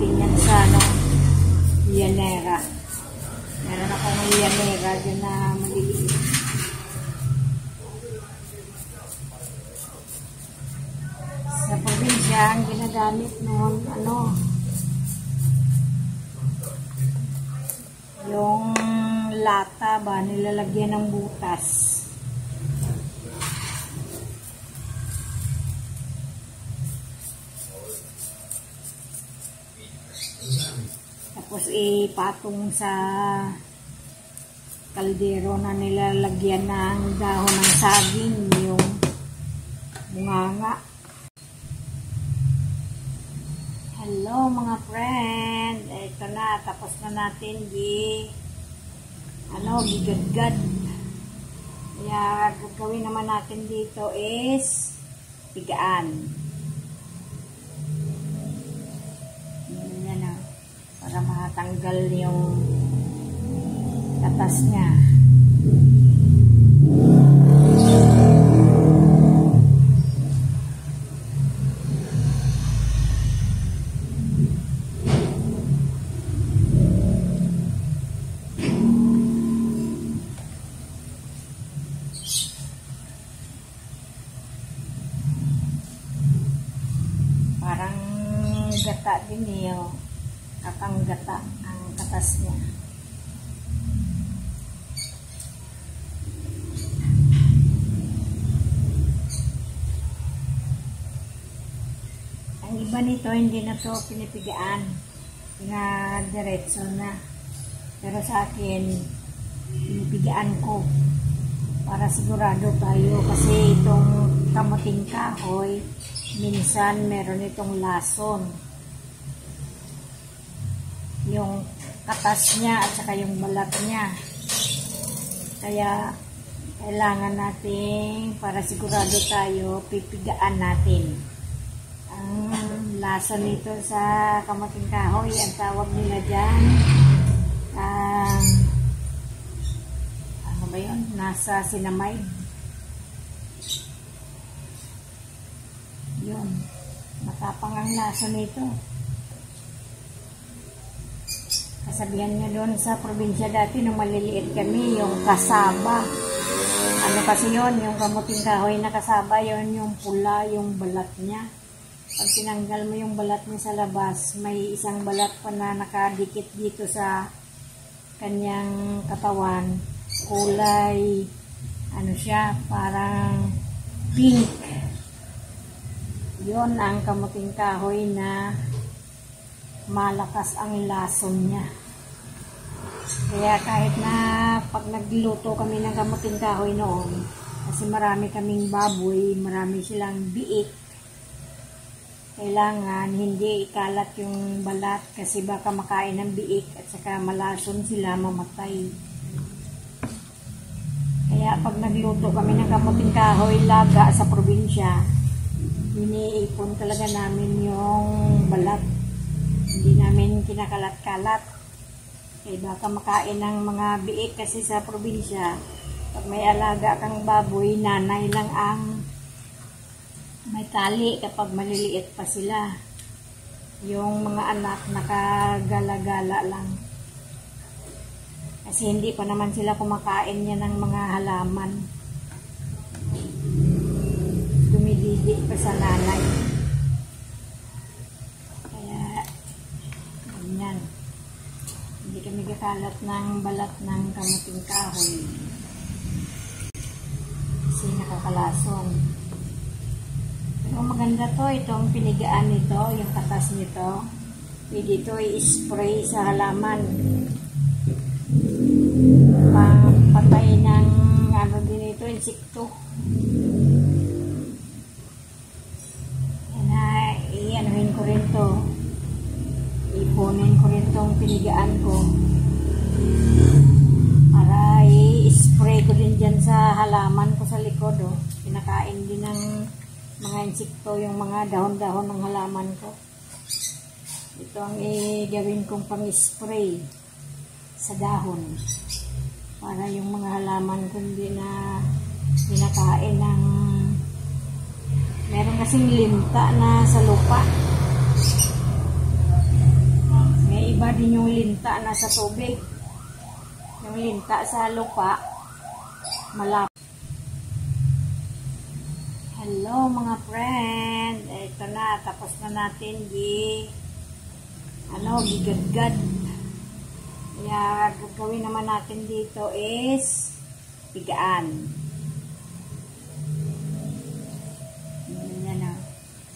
natin yan sa ano, lianera. Meron akong lianera dyan na maliliit. Sa probinsya, ang ginagamit noon, ano, yung lata ba, nilalagyan ng butas. Tapos ipatong sa kaldero na nilalagyan ng dahon ng saging, yung bunganga. Hello mga friend, ito na, tapos na natin gigadgad. Kaya gagawin naman natin dito is pigaan. Yan na, para matanggal yung katas niya. Parang gata din yung kakang gata ang katas niya. Ang iba nito hindi na to pinipigaan, na diretso na. Pero sa akin pinipigaan ko para sigurado tayo, kasi itong kamuting kahoy minsan meron itong lason, yung katas niya at saka yung balat niya. Kaya kailangan natin, para sigurado tayo, pipigaan natin. Ang lasa nito sa kamuting kahoy, ang tawag nila dyan, ano ba yun? Nasa sinamide. Yun, matapang ang lasa nito. Kasabihan nyo doon sa probinsya dati nung maliliit kami, yung kasaba. Ano kasi yun, yung kamuting kahoy na kasaba, yun yung pula, yung balat niya. Pag tinanggal mo yung balat niya sa labas, may isang balat pa na nakadikit dito sa kanyang katawan. Kulay, ano siya, parang pink. Yun ang kamuting kahoy na malakas ang lason niya. Kaya kahit na pag nagluto kami ng kamuting kahoy noon, kasi marami kaming baboy, marami silang biik, kailangan hindi ikalat yung balat kasi baka makain ng biik at saka malason sila, mamatay. Kaya pag nagluto kami ng kamuting kahoy laga sa probinsya, iniipon talaga namin yung balat. Hindi namin kinakalat-kalat. Kaya baka makain ng mga biik kasi sa probinsya, pag may alaga kang baboy, nanay lang ang may tali kapag maliliit pa sila. Yung mga anak nakagala-gala lang. Kasi hindi pa naman sila kumakain niya ng mga halaman. Dumididi pa sa nanay. Kaya ganyan, hindi kami kakalat ng balat ng kamuting kahoy kasi nakakalason. Pero maganda to, itong pinigaan nito, yung katas nito, pwede ito i-spray sa halaman, pampatay ng ano din ito, insekto. Ianuhin ko rin to, ipunin ko rin tong pinigaan ko para i-spray ko din dyan sa halaman ko sa likod. Pinakain din ng mga insekto yung mga dahon-dahon ng halaman ko. Ito ang gawin kong pang-spray sa dahon para yung mga halaman ko hindi na pinakain ng, meron kasing linta na sa lupa. iba din yung linta na sa tubig. Yung linta sa lupa, malap. Hello mga friend. Ito na, tapos na natin gigadgad. Kaya gagawin naman natin dito is pigaan. Yan na,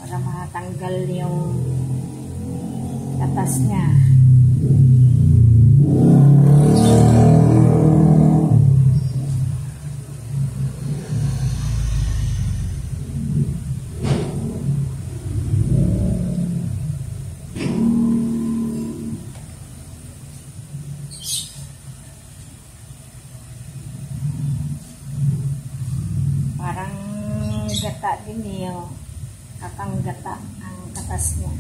para matanggal yung katas niya. Parang gata din yung kakang gata ang katas niya.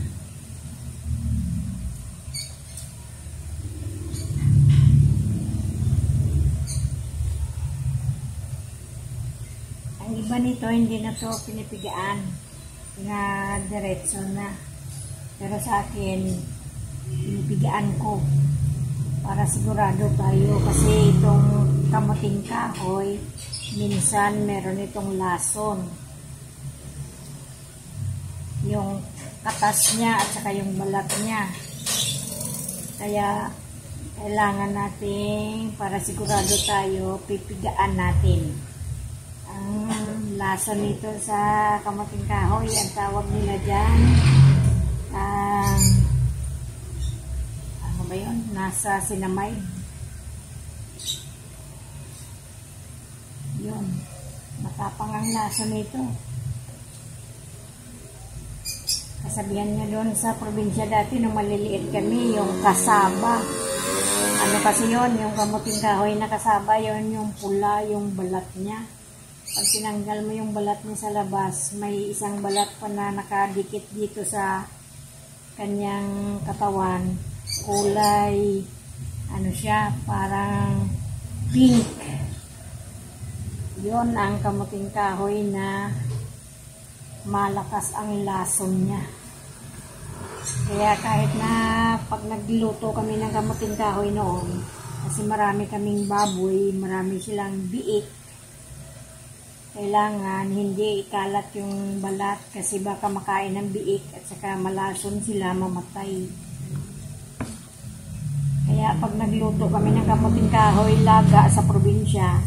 Ang iba nito hindi na to pinipigaan na diretso na, pero sa akin pinipigaan ko para sigurado tayo, kasi itong kamuting kahoy minsan meron itong lason, yung katas niya at saka yung balat niya. Kaya kailangan natin, para sigurado tayo, pipigaan natin. Ang lason nito sa kamuting kahoy, ang tawag nila dyan, ano ba yun? Nasa sinamide. Yun, matapang ang lasa nito. Kasabihan niya doon sa probinsya dati nung maliliit kami, yung kasaba. Ano kasi yun, yung kamuting kahoy na kasaba, yun yung pula, yung balat niya. Pag tinanggal mo yung balat niya sa labas, may isang balat pa na nakadikit dito sa kanyang katawan. Kulay, ano siya, parang pink. Yon ang kamuting kahoy na malakas ang lason niya. Kaya kahit na pag nagluto kami ng kamuting kahoy noon, kasi marami kaming baboy, marami silang biik, kailangan hindi ikalat yung balat kasi baka makain ng biik at saka malason sila, mamatay. Kaya pag nagluto kami ng kamuting kahoy laga sa probinsya,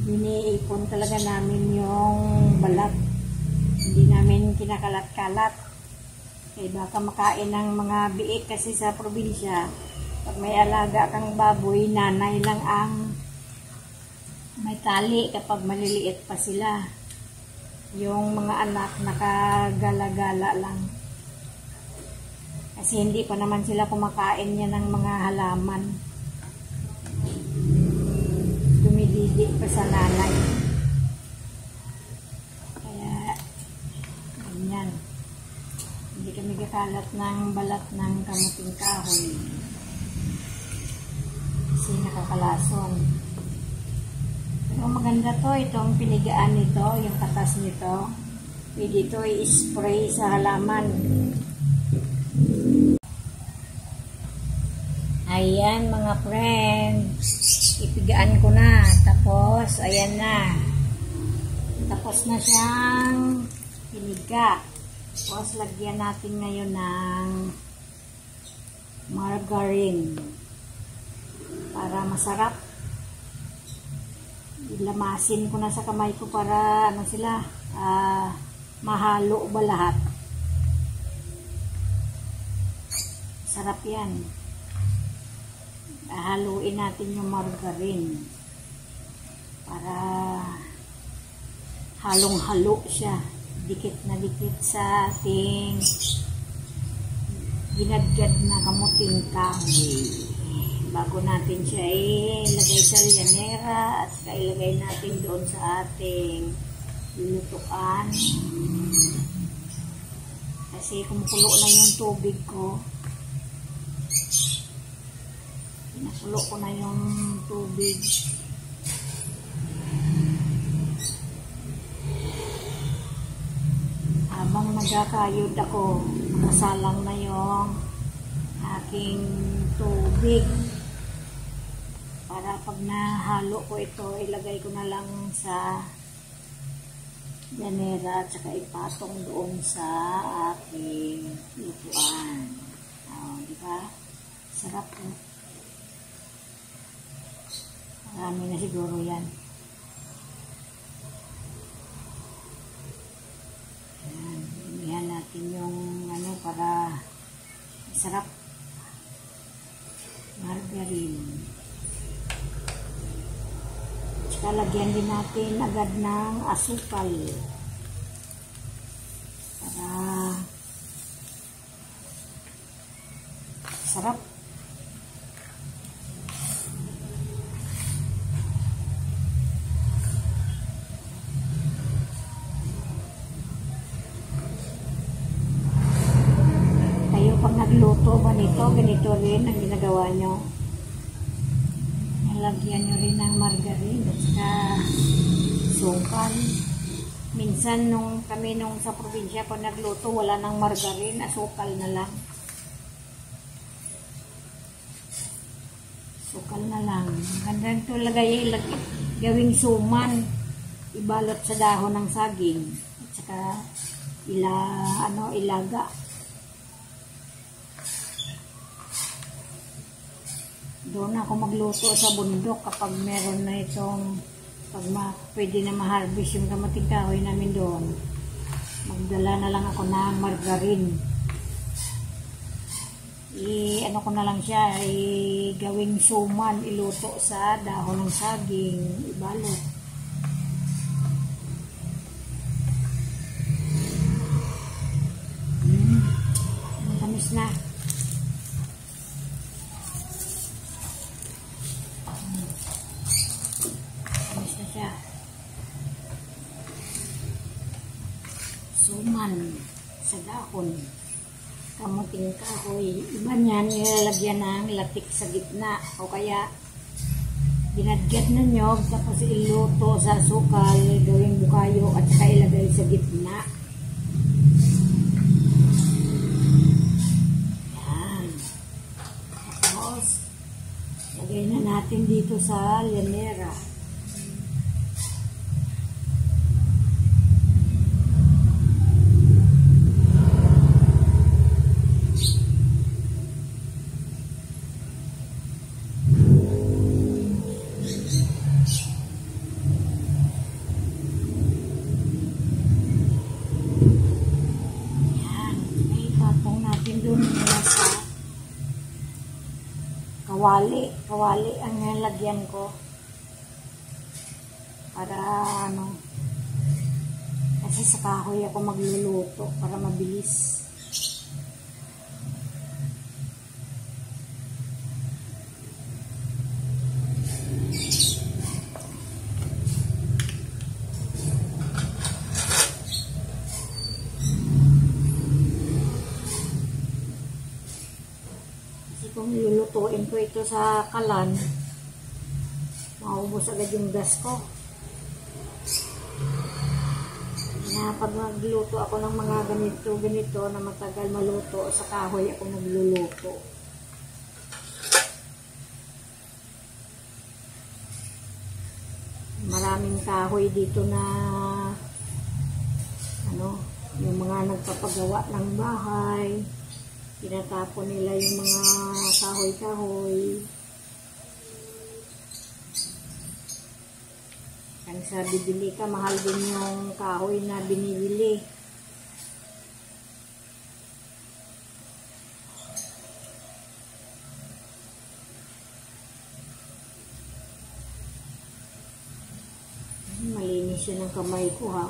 iniipon talaga namin yung balat. Hindi namin kinakalat-kalat. Kaya baka makain ng mga biik kasi sa probinsya, pag may alaga kang baboy, nanay lang ang may tali kapag maliliit pa sila. Yung mga anak nakagala-gala lang. Kasi hindi pa naman sila kumakain niya ng mga halaman. Dumididi pa sa nanay. Kaya ganyan, hindi kami kakalat ng balat ng kamuting kahoy kasi nakakalason. Pero maganda to, itong pinigaan nito, yung katas nito, pwede ito i-spray sa halaman. Ayan mga friends, ipigaan ko na. Tapos, ayan na. Tapos na siyang piniga. Tapos, lagyan natin ngayon ng margarine. Para masarap. Ilamasin ko na sa kamay ko para ano sila, mahalo ba lahat. Sarap yan. Haluin natin yung margarine para halong-halo siya, dikit na dikit sa ating ginadgad na kamuting kahoy. Bago natin siya ilagay sa lyanera at ilagay natin doon sa ating lulutuan, kasi kumukulo na yung tubig ko. Pinakulo ko na yung tubig. Habang nagkakayod ako, nakasalang na yung aking tubig. Para pag nahalo ko ito, ilagay ko na lang sa llanera at saka ipatong doon sa aking lutuan. Diba? Sarap po. Marami na siguro yan. Inihan natin yung para sarap. Margarine. Tsaka lagyan din natin agad ng asukal. Para sarap. Pag nagluto ba nito, ganito rin ang ginagawa nyo. Nalagyan nyo rin ng margarine at saka sukal. Minsan kami sa probinsya pag nagluto, wala ng margarine, asukal na lang. Sukal na lang. Ganda ito gawing suman. Ibalot sa dahon ng saging. At saka ilaga. Doon ako magluto sa bundok kapag meron na itong pwede na ma-harvest yung kamating kahoy namin doon. Magdala na lang ako ng margarine. Ano ko na lang siya, gawing suman, iluto sa dahon ng saging, ibalot. Tamis na. Suman sa dahon, kamuting kahoy. Iba niyan, nilalagyan ng latik sa gitna o kaya dinadget na nyog tapos iluto sa sukal, gawing bukayo at saka ilagay sa gitna. Yan. Tapos lagay na natin dito sa llanera. Kawali ang nilagyan ko para kasi sa kahoy ako magluluto para mabilis. Kung lulutuin ko ito sa kalan, maubos agad yung gas ko. Na pag magluto ako ng mga ganito na matagal maluto, sa kahoy ako nagluluto. Maraming kahoy dito na yung mga nagpapagawa ng bahay. Tinatapon nila yung mga kahoy-kahoy. Ang sa bibili ka, mahal din yung kahoy na binibili. Malinis yan ang kamay ko ha.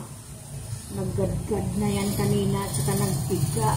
Naggadgad na yan kanina at saka nagpiga.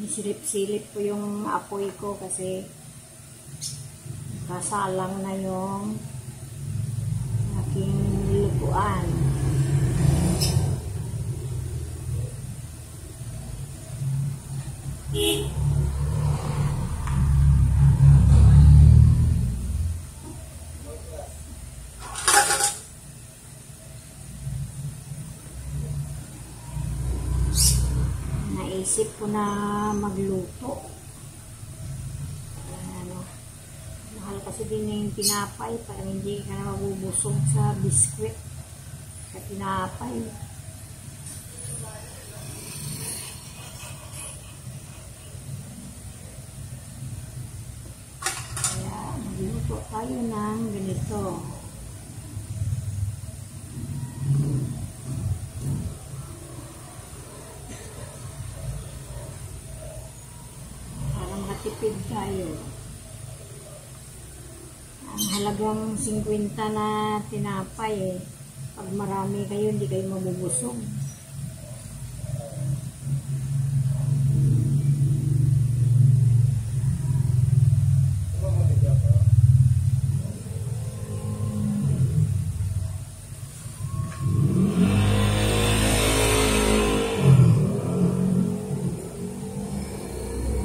Silip-silip ko yung apoy ko kasi kasalang na yung aking lutuan. Naisip ko na magluto. Mahal kasi din yung tinapay, parang hindi ka na mabubusog sa biskwit sa tinapay. Kaya magluto tayo ng ganito. Para makatipid tayo. Ang halagang 50 na tinapay pag marami kayo, hindi kayo mabubusog.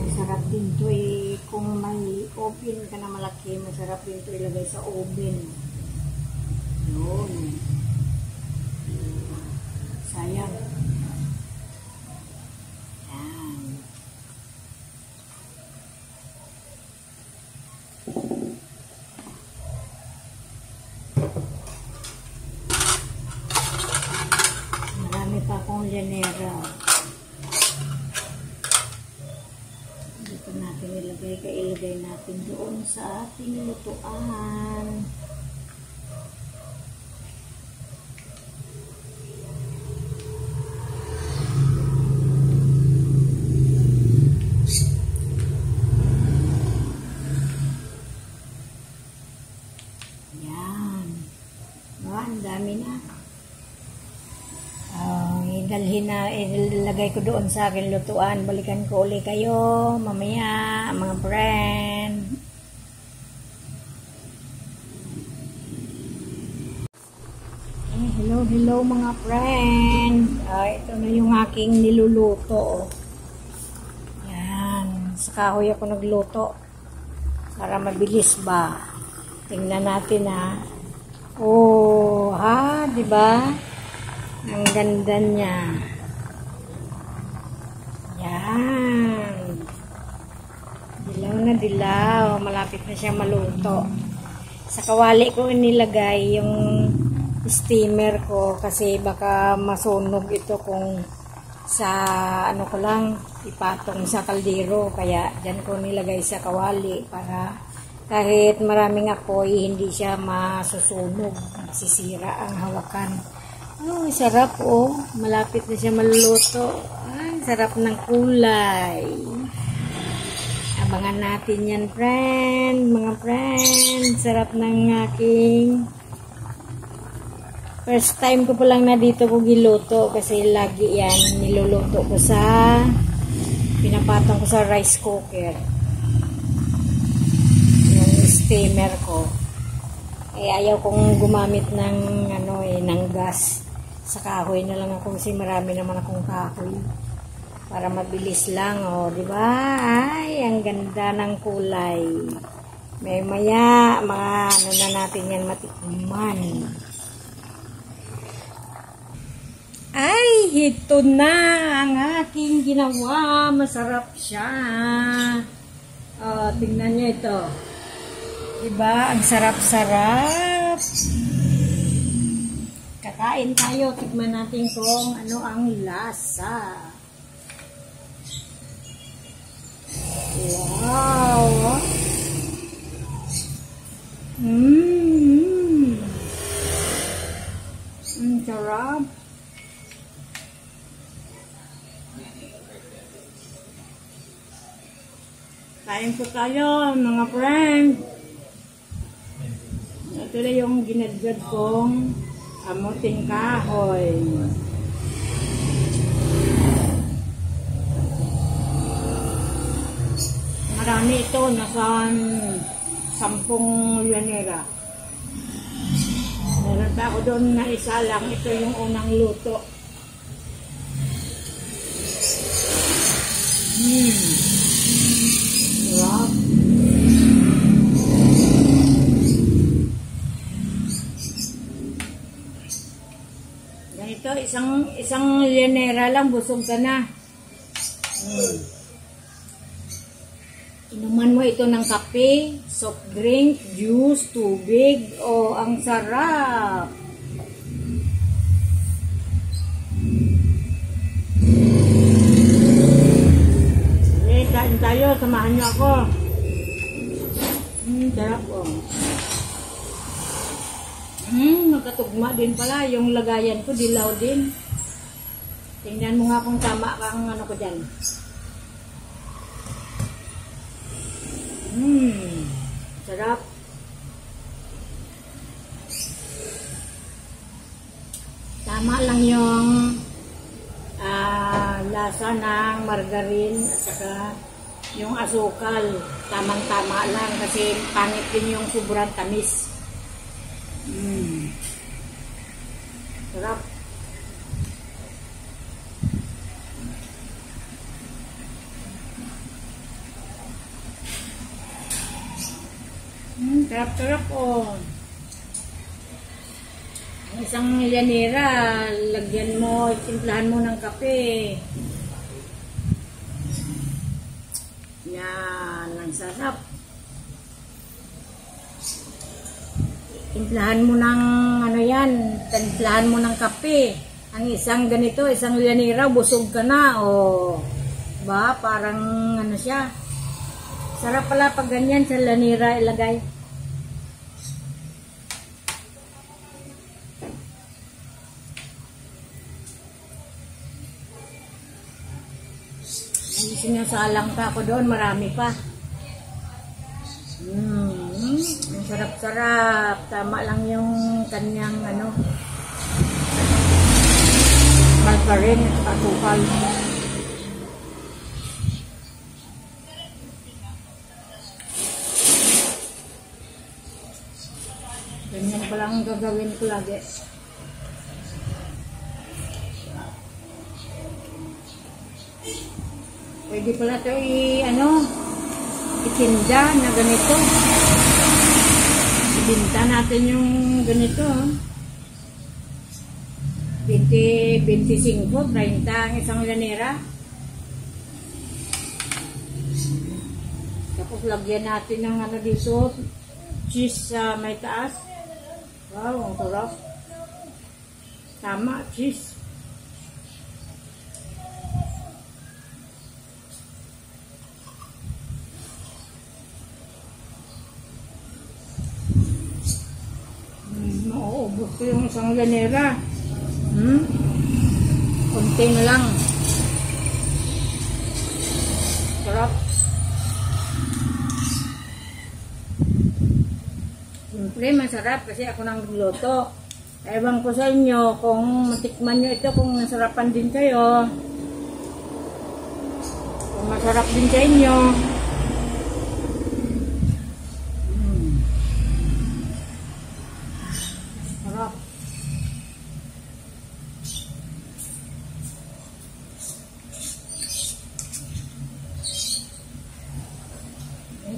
Masarap din to kung may oven ka na malaki, masarap din ito ilagay sa oven. Yun. Sayang. Yan. Marami pa akong llanera. Dito natin ilagay natin doon sa ating lutuan. Yan. Ang dami na. Ilagay ko doon sa akin lutuan. Balikan ko ulit kayo mamaya, mga friend. Hello mga friend. Ito na yung aking niluluto. Yan. Sa kahoy ako nagluto. Para mabilis ba. Tingnan natin Oh, diba? Ang ganda niya. Yan. Dilaw na dilaw. Malapit na siya maluto. Sa kawali ko inilagay yung steamer ko kasi baka masunog ito kung sa ano ko lang ipatong sa kaldero. Kaya dyan ko nilagay sa kawali para kahit maraming apoy hindi siya masusunog. Sisira ang hawakan. Sarap malapit na siya maluluto. Sarap ng kulay. Abangan natin yan, mga friend. Sarap ng aking first time ko pa lang na dito ko giluto kasi lagi yan niluluto ko pinapatong ko sa rice cooker. Yung steamer ko. Ayaw kong gumamit ng ng gas. Sa kahoy na lang ako kasi marami naman akong kahoy. Para mabilis lang, di ba? Ay, ang ganda ng kulay. Maya, na natin yan matikman. Ay, ito na ang aking ginawa. Masarap siya. Tingnan nyo ito. Diba? Ang sarap-sarap. Kakain tayo. Tikman natin kung ano ang lasa. Wow! Ang sarap. Kain po tayo, mga friend. Ito na yung ginadgad kong kamuting kahoy. nasa 10 llanera. Meron pa ako doon na isa lang. Ito yung unang luto. Sarap. Ganito, isang llanera lang, busog ka na. Inuman mo ito ng kape, soft drink, juice, tubig. Oh, ang sarap. Okay, kain tayo. Samahan niyo ako. Sarap oh. Magkatugma din pala. Yung lagayan ko, dilaw din. Tingnan mo nga kung tama kang ano ko dyan. Sarap. Tama lang yung lasa ng margarine at saka yung asukal. Tamang-tama lang kasi pangit din yung sobrang tamis. Sarap. Sarap-sarap oh. Ang isang llanera, lagyan mo, timplahan mo ng kape. Yan, ang sarap. Timplahan mo ng ano yan, timplahan mo ng kape. Ang isang ganito, isang llanera, busog ka na oh. Ba, parang ano siya. Sarap pala pag ganyan sa llanera ilagay. Sinasalang pa ako doon, marami pa. Ang sarap-sarap. Tama lang yung kanyang ano, margarine at asukal. Ganyan pa lang gagawin ko lagi. Pwede pala ito itinda na ganito. Ibinta natin yung ganito. 20, 25, 30 ang isang llanera. Tapos lagyan natin ng ano dito, cheese sa may taas. Wow, ang sarap. Tama, cheese. Mauubos ko yung isang llanera. Konti na lang. Sarap. Siyempre masarap kasi ako nang nagluto. Ewan ko sa inyo kung matikman nyo ito, kung nasarapan din kayo. Kung masarap din sa inyo. Sarap.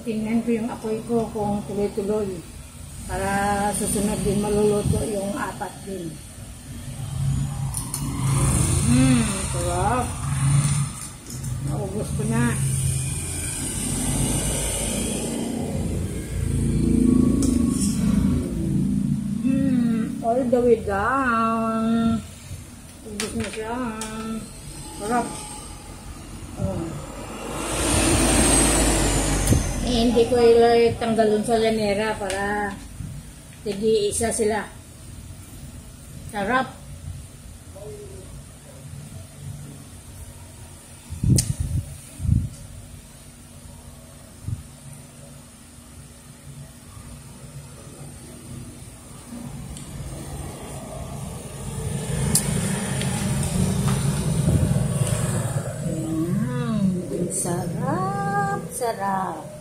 Tingnan ko yung apoy ko kung tuloy-tuloy. Para susunod din maluluto yung 4 din. Sarap. Naubos ko na. All the way down. Ubos na siya. Sarap. Hindi ko tanggalon sa llanera para tigi-isa sila. Sarap. Sarap, sarap.